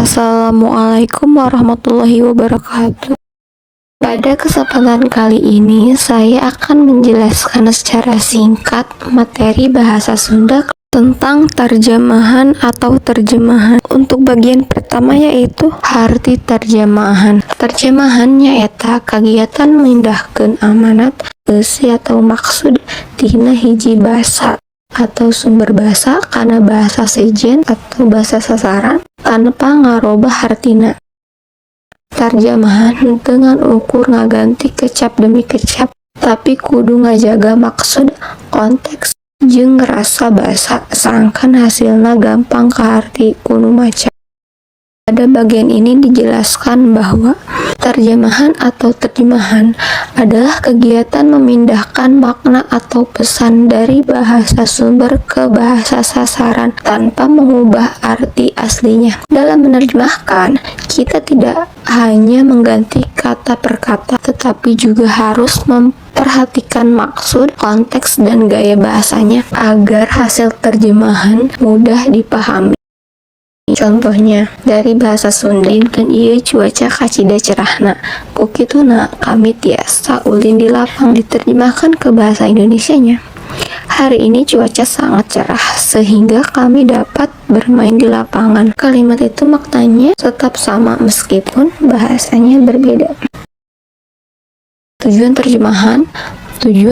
Assalamualaikum warahmatullahi wabarakatuh. Pada kesempatan kali ini, saya akan menjelaskan secara singkat materi bahasa Sunda tentang terjemahan atau terjemahan. Untuk bagian pertama yaitu arti terjemahan. Terjemahannya eta kagiatan memindahkeun amanat eusi atau maksud tina hiji basa atau sumber bahasa karena bahasa sejen atau bahasa sasaran tanpa ngarobah artina. Terjemahan dengan ukur ngaganti kecap demi kecap, tapi kudu ngajaga maksud, konteks, jeung rasa bahasa sangkan hasilna gampang kaharti kudu maca. Pada bagian ini dijelaskan bahwa terjemahan atau terjemahan adalah kegiatan memindahkan makna atau pesan dari bahasa sumber ke bahasa sasaran tanpa mengubah arti aslinya. Dalam menerjemahkan, kita tidak hanya mengganti kata per kata, tetapi juga harus memperhatikan maksud, konteks, dan gaya bahasanya agar hasil terjemahan mudah dipahami. Contohnya, dari bahasa Sunda dan ieu cuaca kacida cerahna. Kukituna kami tiasa ulin di lapang diterjemahkan ke bahasa Indonesianya. Hari ini cuaca sangat cerah sehingga kami dapat bermain di lapangan. Kalimat itu maknanya tetap sama meskipun bahasanya berbeda. Tujuan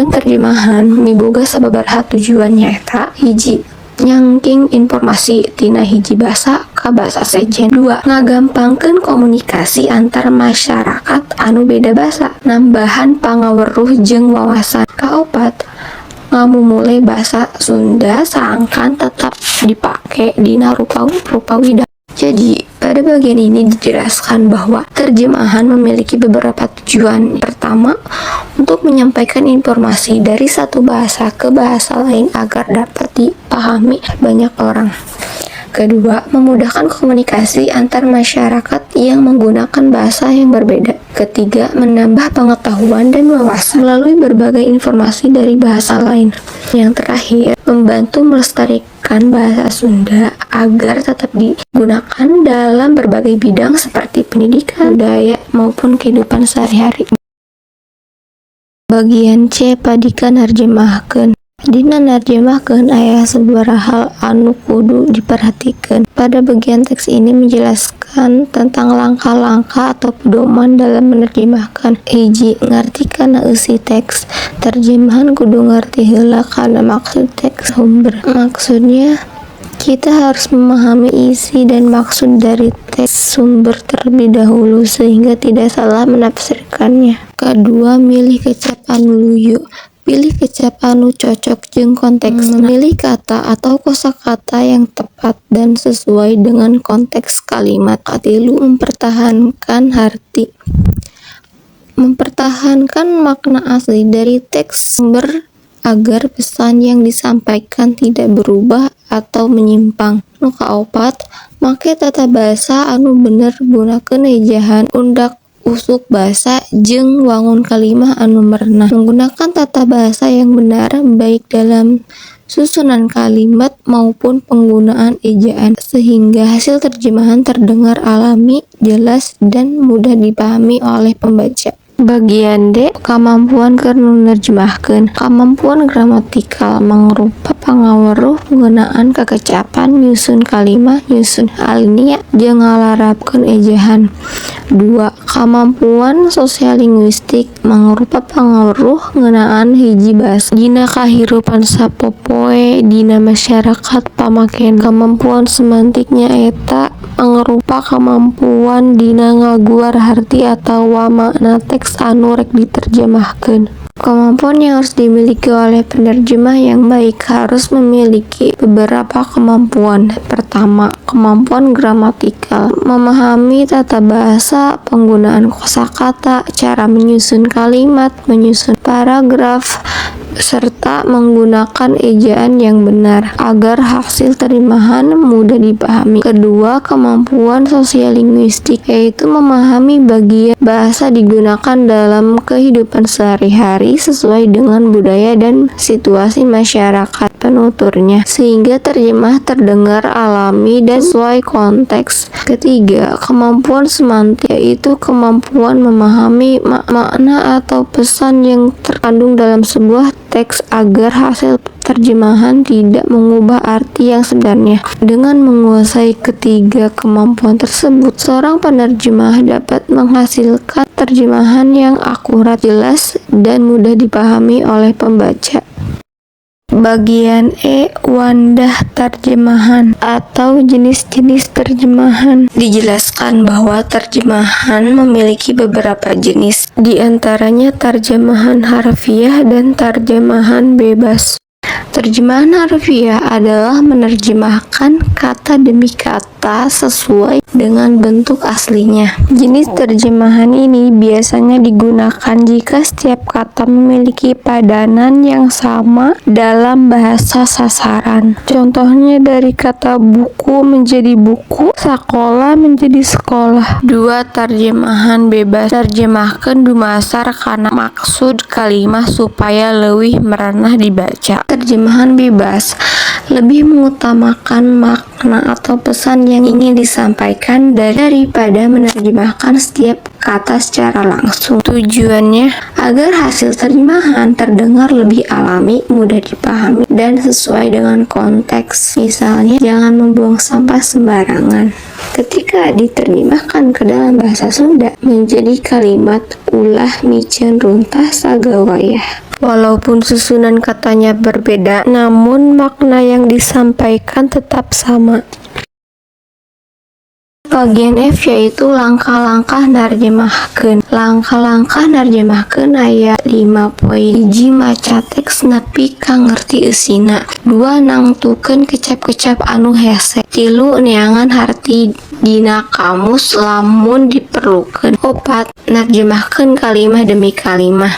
terjemahan miboga sababaraha tujuannya eta. Hiji, nyangking informasi tina hiji basa ka basa sejen. 2. Ngagampangkeun komunikasi antar masyarakat anu beda basa, nambahan pangaweruh jeung wawasan. Kaopat, ngamumule basa Sunda saangkan tetap dipake dina rupawi. Jadi, pada bagian ini dijelaskan bahwa terjemahan memiliki beberapa tujuan. Pertama, untuk menyampaikan informasi dari satu bahasa ke bahasa lain agar dapat dipahami banyak orang. Kedua, memudahkan komunikasi antar masyarakat yang menggunakan bahasa yang berbeda. Ketiga, menambah pengetahuan dan wawasan melalui berbagai informasi dari bahasa lain. Yang terakhir, membantu melestarikan bahasa Sunda agar tetap digunakan dalam berbagai bidang seperti pendidikan, budaya, maupun kehidupan sehari-hari. Bagian C, padika narjemahkeun. Dina narjemahkeun aya sabaraha hal anu kudu diperhatikan. Pada bagian teks ini menjelaskan tentang langkah-langkah atau pedoman dalam menerjemahkan. Hiji, ngarti kana eusi teks. Terjemahan kudu ngarti heula kana maksud teks sumber. Maksudnya, kita harus memahami isi dan maksud dari teks sumber terlebih dahulu sehingga tidak salah menafsirkannya. Kedua, milih kecap anu luyu. Pilih kecap anu cocok jeung konteks. Pilih kata atau kosakata yang tepat dan sesuai dengan konteks kalimat. Katilu, mempertahankan arti. Mempertahankan makna asli dari teks sumber agar pesan yang disampaikan tidak berubah atau menyimpang. Nu kaopat, make tata bahasa anu bener gunakeun ejahan undak usuk bahasa jeung wangun kalimah anu merenah. Menggunakan tata bahasa yang benar baik dalam susunan kalimat maupun penggunaan ejaan sehingga hasil terjemahan terdengar alami, jelas, dan mudah dipahami oleh pembaca. Bagian D, kemampuan nerjemahkeun. Kemampuan gramatikal mangrupa pangaweruh penggunaan kekecapan, nyusun kalimah, nyusun alinea, jeung ngalarapkeun ejahan. 2. Kemampuan sosial-linguistik mangrupa pangaweruh ngeunaan hiji basa dina kahirupan sapopoe dina masyarakat pamaken. Kemampuan semantiknya eta mangrupa kemampuan dina ngaguar arti atawa makna teks anu rek diterjemahkeun. Kemampuan yang harus dimiliki oleh penerjemah yang baik harus memiliki beberapa kemampuan. Pertama, kemampuan gramatikal, memahami tata bahasa, penggunaan kosakata, cara menyusun kalimat, menyusun paragraf, serta menggunakan ejaan yang benar agar hasil terjemahan mudah dipahami. Kedua, kemampuan sosial-linguistik, yaitu memahami bagian bahasa digunakan dalam kehidupan sehari-hari sesuai dengan budaya dan situasi masyarakat penuturnya, sehingga terjemah terdengar alami dan sesuai konteks. Ketiga, kemampuan semantik, yaitu kemampuan memahami makna atau pesan yang terkandung dalam sebuah teks agar hasil terjemahan tidak mengubah arti yang sebenarnya. Dengan menguasai ketiga kemampuan tersebut, seorang penerjemah dapat menghasilkan terjemahan yang akurat, jelas, dan mudah dipahami oleh pembaca. Bagian E, wadah terjemahan atau jenis-jenis terjemahan. Dijelaskan bahwa terjemahan memiliki beberapa jenis, di antaranya terjemahan harfiah dan terjemahan bebas. Terjemahan harfiah adalah menerjemahkan kata demi kata sesuai dengan bentuk aslinya. Jenis terjemahan ini biasanya digunakan jika setiap kata memiliki padanan yang sama dalam bahasa sasaran. Contohnya dari kata buku menjadi buku, sekolah menjadi sekolah. Dua, terjemahan bebas. Terjemahkan dumasar karena maksud kalimah supaya lebih merenah dibaca. Terjemahan bebas lebih mengutamakan makna atau pesan yang ingin disampaikan daripada menerjemahkan setiap kata secara langsung. Tujuannya agar hasil terjemahan terdengar lebih alami, mudah dipahami, dan sesuai dengan konteks. Misalnya, jangan membuang sampah sembarangan. Ketika diterjemahkan ke dalam bahasa Sunda menjadi kalimat ulah micen runtah sagawayah. Walaupun susunan katanya berbeda, namun makna yang disampaikan tetap sama. Bagian F yaitu langkah-langkah narjemahkeun. Langkah-langkah narjemahkeun aya 5 poin. 1. Maca teks nepi ka ngerti eusina. 2. Nangtukeun kecap-kecap anu hese. 3. Neangan harti dina kamus lamun diperlukeun. 4. Narjemahkeun kalimah demi kalimah.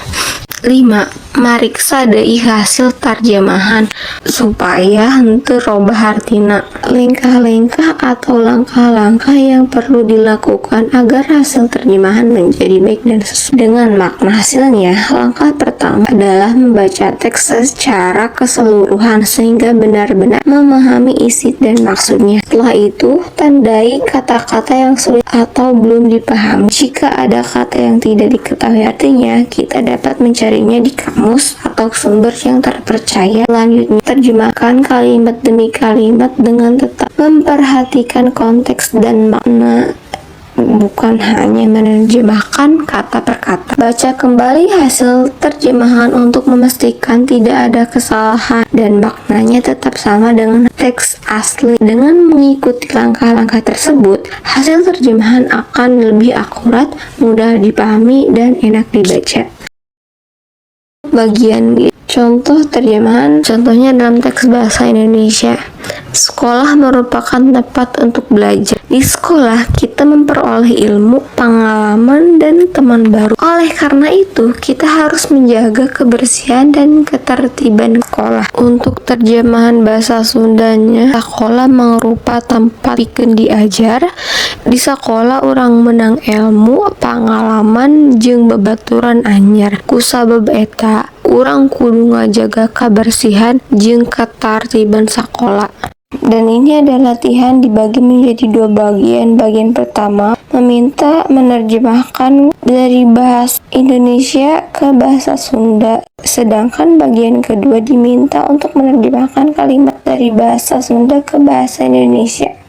5. Mariksa deui hasil tarjemahan supaya henteu robah artina. Langkah-langkah atau langkah-langkah yang perlu dilakukan agar hasil terjemahan menjadi baik dan sesuai dengan makna hasilnya. Langkah pertama adalah membaca teks secara keseluruhan sehingga benar-benar memahami isi dan maksudnya. Setelah itu, tandai kata-kata yang sulit atau belum dipahami. Jika ada kata yang tidak diketahui artinya, kita dapat mencarinya di kamus atau sumber yang terpercaya. Selanjutnya, terjemahkan kalimat demi kalimat dengan tetap memperhatikan konteks dan makna, bukan hanya menerjemahkan kata per kata. Baca kembali hasil terjemahan untuk memastikan tidak ada kesalahan dan maknanya tetap sama dengan teks asli. Dengan mengikuti langkah-langkah tersebut, hasil terjemahan akan lebih akurat, mudah dipahami, dan enak dibaca. Bagian B, contoh terjemahan. Contohnya dalam teks bahasa Indonesia. Sekolah merupakan tempat untuk belajar. Di sekolah, kita memperoleh ilmu, pengalaman, dan teman baru. Oleh karena itu, kita harus menjaga kebersihan dan ketertiban sekolah. Untuk terjemahan bahasa Sundanya, sekolah mangrupa tempat pikeun diajar. Di sekolah urang menang ilmu, pengalaman, jeung babaturan anyar. Ku sabab eta, urang kudu ngajaga kebersihan jeung ketertiban sekolah. Dan ini adalah latihan dibagi menjadi 2 bagian. Bagian pertama meminta menerjemahkan dari bahasa Indonesia ke bahasa Sunda, sedangkan bagian kedua diminta untuk menerjemahkan kalimat dari bahasa Sunda ke bahasa Indonesia.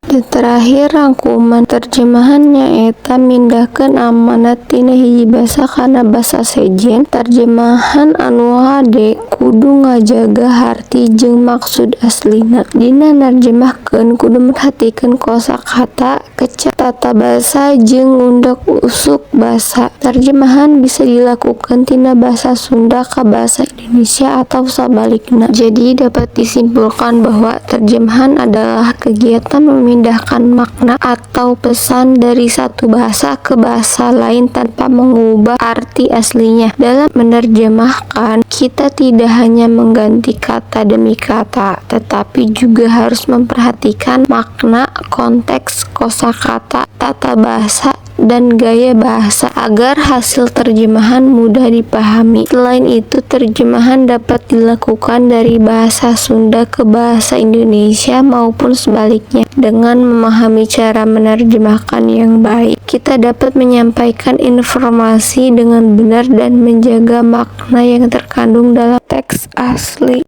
Dan terakhir rangkuman terjemahannya eta mindahkeun amanat tina hiji basa kana basa sejen. Terjemahan anu hade kudu ngajaga harti jeung maksud aslina. Dina narjemahkeun kudu merhatikeun kosakata, kecap tata basa jeung undak usuk basa. Terjemahan bisa dilakukan tina bahasa Sunda ka bahasa Indonesia atau sabalikna. Jadi dapat disimpulkan bahwa terjemahan adalah kegiatan memindahkan memindahkan makna atau pesan dari satu bahasa ke bahasa lain tanpa mengubah arti aslinya. Dalam menerjemahkan, kita tidak hanya mengganti kata demi kata, tetapi juga harus memperhatikan makna, konteks, kosakata, tata bahasa, dan gaya bahasa agar hasil terjemahan mudah dipahami. Selain itu, terjemahan dapat dilakukan dari bahasa Sunda ke bahasa Indonesia maupun sebaliknya. Dengan memahami cara menerjemahkan yang baik, kita dapat menyampaikan informasi dengan benar dan menjaga makna yang terkandung dalam teks asli.